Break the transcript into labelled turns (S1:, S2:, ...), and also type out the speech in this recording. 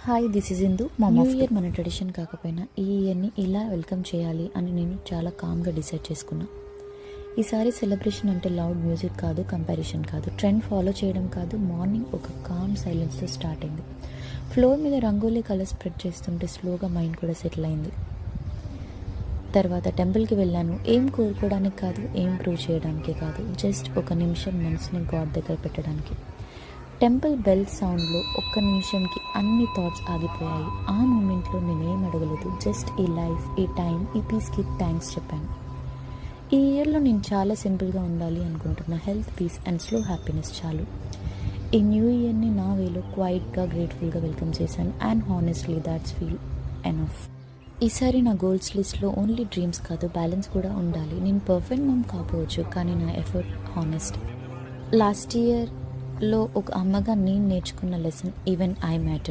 S1: Hi, this is ఇందు. మా new year మన tradition కాకపోయినా ఈ ఇయర్ని ఇలా వెల్కమ్ చేయాలి అని నేను చాలా కామ్గా డిసైడ్ చేసుకున్నా. ఈసారి సెలబ్రేషన్ అంటే లౌడ్ మ్యూజిక్ కాదు, కంపారిజన్ కాదు, ట్రెండ్ ఫాలో చేయడం కాదు. మార్నింగ్ ఒక కామ్ సైలెన్స్తో స్టార్ట్ అయింది. ఫ్లోర్ మీద రంగోలీ కలర్ స్ప్రెడ్ చేస్తుంటే స్లోగా మైండ్ కూడా సెటిల్ అయింది. తర్వాత టెంపుల్కి వెళ్ళాను. ఏం కోరుకోవడానికి కాదు, ఏం ప్రూవ్ చేయడానికి కాదు, జస్ట్ ఒక నిమిషం మనసుని గాడ్ దగ్గర పెట్టడానికి. టెంపుల్ బెల్ సౌండ్లో ఒక్క నిమిషంకి అన్ని థాట్స్ ఆగిపోయాయి. ఆ మూమెంట్లో నేనేం అడగలేదు, జస్ట్ ఈ లైఫ్, ఈ టైం, ఈ పీస్కి థ్యాంక్స్ చెప్పాను. ఈ ఇయర్లో నేను చాలా సింపుల్గా ఉండాలి అనుకుంటున్నా. Health, peace and slow happiness చాలు. ఈ న్యూ ఇయర్ని నా వేలో క్వైట్గా, గ్రేట్ఫుల్గా వెల్కమ్ చేశాను. And honestly that's feel enough. ఈసారి నా గోల్స్ లిస్ట్లో ఓన్లీ డ్రీమ్స్ కాదు, బ్యాలెన్స్ కూడా ఉండాలి. నేను పర్ఫెక్ట్ మామ్ కాకపోవచ్చు, కానీ నా ఎఫర్ట్ హానెస్ట్. లాస్ట్ ఇయర్లో ఒక అమ్మగా నేను నేర్చుకున్న లెసన్, ఈవెన్ ఐ మ్యాటర్.